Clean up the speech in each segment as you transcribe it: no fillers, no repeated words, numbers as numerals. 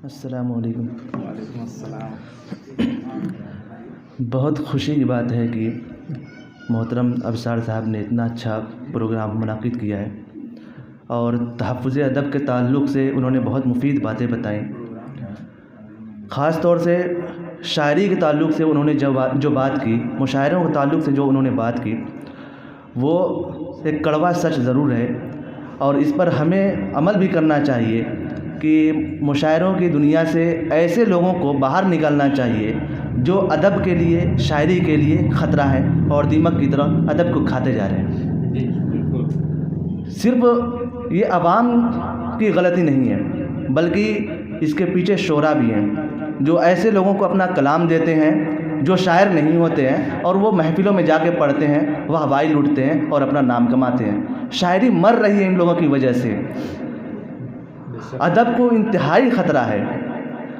अस्सलामु अलैकुम। वालेकुम अस्सलाम। बहुत खुशी की बात है कि मोहतरम अबसार साहब ने इतना अच्छा प्रोग्राम मुनाकिद किया है और तहफ़्फ़ुज़ अदब के ताल्लुक़ से उन्होंने बहुत मुफ़ीद बातें बताई। ख़ास तौर से शायरी के ताल्लुक़ से उन्होंने जो बात की, मुशायरों के ताल्लुक़ से जो उन्होंने बात की, वो एक कड़वा सच ज़रूर है और इस पर हमें अमल भी करना चाहिए कि मुशायरों की दुनिया से ऐसे लोगों को बाहर निकालना चाहिए जो अदब के लिए, शायरी के लिए ख़तरा है और दीमक की तरह अदब को खाते जा रहे हैं। सिर्फ़ ये अवाम की गलती नहीं है, बल्कि इसके पीछे शोरा भी हैं जो ऐसे लोगों को अपना कलाम देते हैं जो शायर नहीं होते हैं और वो महफ़िलों में जाके पढ़ते हैं, वह हवाई लूटते हैं और अपना नाम कमाते हैं। शायरी मर रही है इन लोगों की वजह से। अदब को इंतहाई ख़तरा है।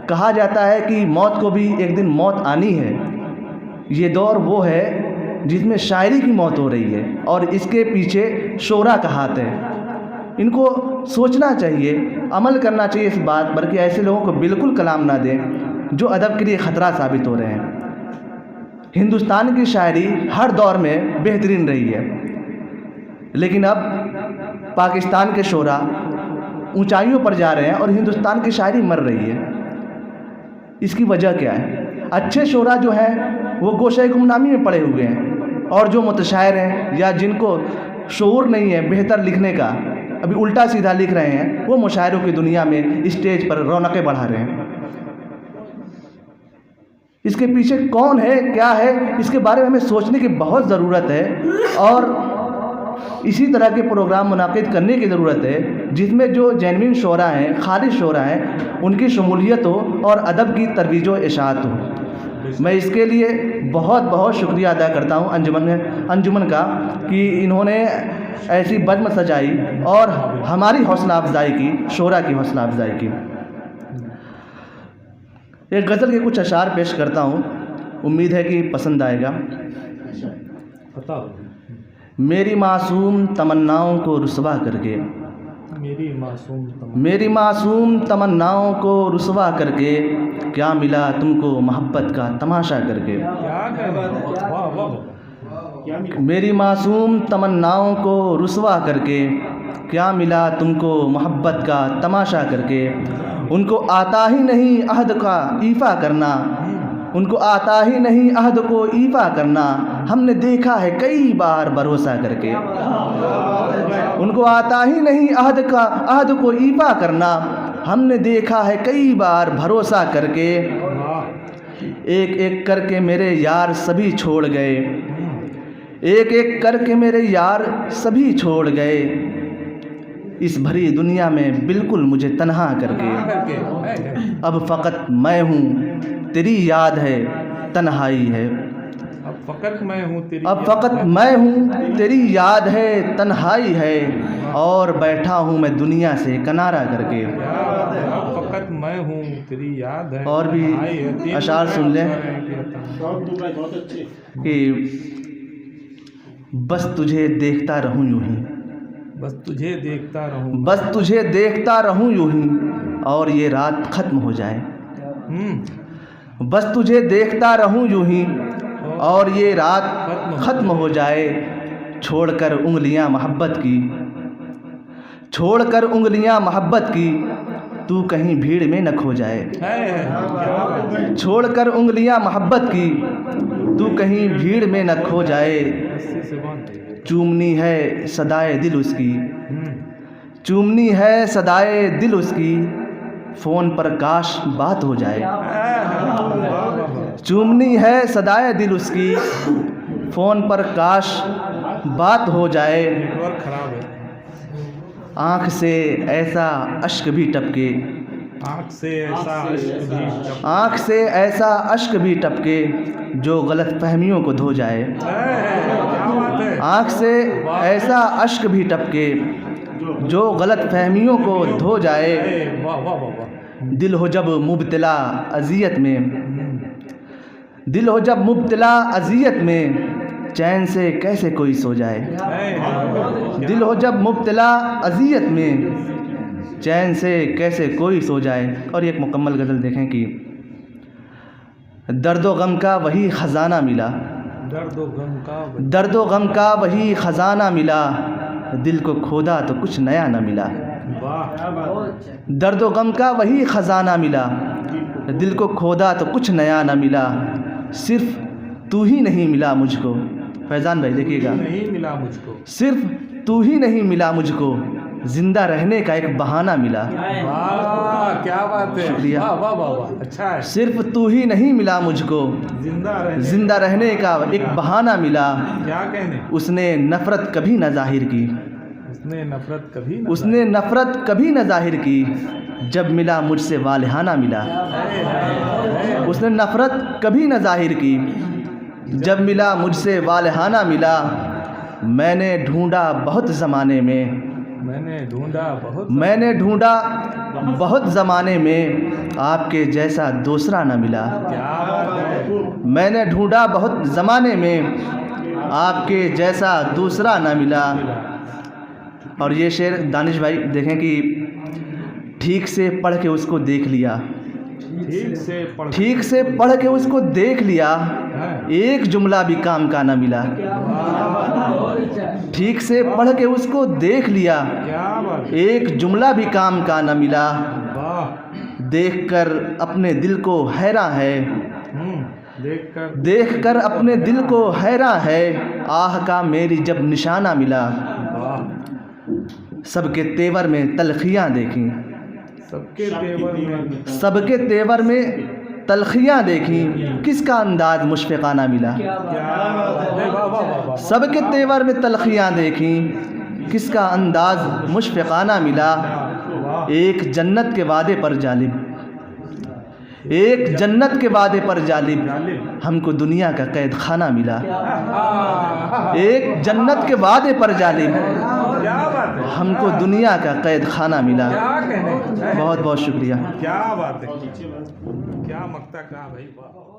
कहा जाता है कि मौत को भी एक दिन मौत आनी है। ये दौर वो है जिसमें शायरी की मौत हो रही है और इसके पीछे शोरा का हाथ है। इनको सोचना चाहिए, अमल करना चाहिए इस बात पर कि ऐसे लोगों को बिल्कुल कलाम ना दें जो अदब के लिए ख़तरा साबित हो रहे हैं। हिंदुस्तान की शायरी हर दौर में बेहतरीन रही है, लेकिन अब पाकिस्तान के शोरा ऊंचाइयों पर जा रहे हैं और हिंदुस्तान की शायरी मर रही है। इसकी वजह क्या है? अच्छे शोरा जो हैं वो गोशे गुमनामी में पड़े हुए हैं और जो मुतशायर हैं या जिनको शऊर नहीं है बेहतर लिखने का, अभी उल्टा सीधा लिख रहे हैं, वो मुशायरों की दुनिया में स्टेज पर रौनकें बढ़ा रहे हैं। इसके पीछे कौन है, क्या है, इसके बारे में हमें सोचने की बहुत ज़रूरत है और इसी तरह के प्रोग्राम मुनाकिद करने की ज़रूरत है जिसमें जो जेन्युइन शोरा हैं, खालिस शोरा हैं, उनकी शमूलियत हो और अदब की तरवीज व इशाअत हो। मैं इसके लिए बहुत बहुत शुक्रिया अदा करता हूँ अंजुमन का कि इन्होंने ऐसी बज़्म सजाई और हमारी हौसला अफजाई की, शोरा की हौसला अफजाई की। एक गज़ल के कुछ अशार पेश करता हूँ, उम्मीद है कि पसंद आएगा। मेरी मासूम तमन्नाओं को रुसवा करके, मेरी मासूम तमन्नाओं को रुसवा करके, क्या मिला तुमको मोहब्बत का तमाशा करके। मेरी मासूम तमन्नाओं को रुसवा करके, क्या मिला तुमको मोहब्बत का तमाशा करके। उनको आता ही नहीं अहद का ईफ़ा करना, उनको आता ही नहीं अहद को ईफ़ा करना, हमने देखा है कई बार भरोसा करके। उनको आता ही नहीं अहद को ईफ़ा करना, हमने देखा है कई बार भरोसा करके। एक एक करके मेरे यार सभी छोड़ गए, एक एक करके मेरे यार सभी छोड़ गए, इस भरी दुनिया में बिल्कुल मुझे तन्हा करके। अब फ़कत मैं हूँ तेरी याद है तन्हाई है, अब फ़कत मैं हूँ तेरी याद है तन्हाई है, और बैठा हूँ मैं दुनिया से किनारा करके। फ़कत मैं हूँ तेरी याद है। और भी अशार सुन लें कि बस तुझे देखता रहूँ यूं ही, बस तुझे देखता रहूँ, बस तुझे देखता रहूँ यूं ही, और ये रात ख़त्म हो जाए। बस तुझे देखता रहूँ यूं ही और ये रात ख़त्म हो जाए। छोड़कर उंगलियां मोहब्बत की, छोड़कर उंगलियां मोहब्बत की, तू कहीं भीड़ में न खो जाए। छोड़कर उंगलियां मोहब्बत की, तू कहीं भीड़ में न खो जाए। चूमनी है सदाए दिल उसकी, चूमनी है सदाए दिल उसकी, फ़ोन पर काश बात हो जाए। चूमनी है सदाए दिल उसकी, फ़ोन पर काश बात हो जाए। आँख से ऐसा अश्क भी टपके, आँख से ऐसा अश्क भी टपके, आँख से ऐसा अश्क भी टपके, जो गलत फहमियों को धो जाए। आँख से ऐसा अश्क भी टपके, जो गलत फहमियों को धो जाए। दिल हो जब मुब्तला अज़ियत में, दिल हो जब मुब्तला अज़ियत में, चैन से कैसे कोई सो जाए। दिल हो जब मुब्तला अज़ियत में, चैन से कैसे कोई सो जाए। और एक मुकम्मल गज़ल देखें कि दर्दो गम का वही ख़ज़ाना मिला, दर्दो गम का दर्दो गम का वही ख़ज़ाना मिला, दिल को खोदा तो कुछ नया न मिला। वाह, दर्दो गम का वही ख़ज़ाना मिला, दिल को खोदा तो कुछ नया न मिला, सिर्फ़ तू ही नहीं मिला मुझको। फैज़ान भाई देखिएगा, नहीं मिला मुझको, सिर्फ़ तू ही नहीं मिला मुझको, ज़िंदा रहने का एक बहाना मिला। वाह क्या बात है, शुक्रिया। वाह वाह वाह वाह, अच्छा है। सिर्फ़ तू ही नहीं मिला मुझको, ज़िंदा रहने का एक बहाना मिला। क्या कहने, उसने नफ़रत कभी न ज़ाहिर की, उसने नफरत कभी न उसने नफ़रत कभी न ज़ाहिर की, जब मिला मुझसे वालिहाना मिला। उसने नफ़रत कभी न ज़ाहिर की, जब मिला मुझसे वालिहाना मिला। मैंने ढूंढा बहुत ज़माने में, मैंने ढूंढा बहुत, मैंने ढूंढा बहुत ज़माने में, आपके जैसा दूसरा न मिला। क्या बात है, मैंने ढूंढा बहुत ज़माने में, आपके जैसा दूसरा न मिला। और ये शेर दानिश भाई देखें कि ठीक से पढ़ के उसको देख लिया, ठीक से पढ़, ठीक से पढ़ के उसको देख लिया, हाँ। एक जुमला भी काम का न मिला। ठीक से पढ़ के उसको देख लिया, क्या बात, एक जुमला भी काम का न मिला। वाह, देखकर अपने दिल को हैरान है, देखकर, देखकर अपने दिल को हैरान है, आह का मेरी जब निशाना मिला। वाह, सबके तेवर में तलखियाँ देखी, सबके तेवर में, सबके तेवर में तलखियाँ देखी, किसका अंदाज मुशफ़िक़ाना मिला। क्या बात है, वाह वाह वाह वाह, सबके तेवर में तलखियाँ देखी, किसका अंदाज मुशफ़िक़ाना मिला। वाह, एक जन्नत के वादे पर जालिब, एक जन्नत के वादे पर जालिब, हमको दुनिया का कैद खाना मिला। एक जन्नत के वादे पर जालिब, क्या बात है, हमको दुनिया का कैद खाना मिला। क्या कहने, बहुत बहुत शुक्रिया। क्या बात है, क्या मक्ता कहा भाई, वाह।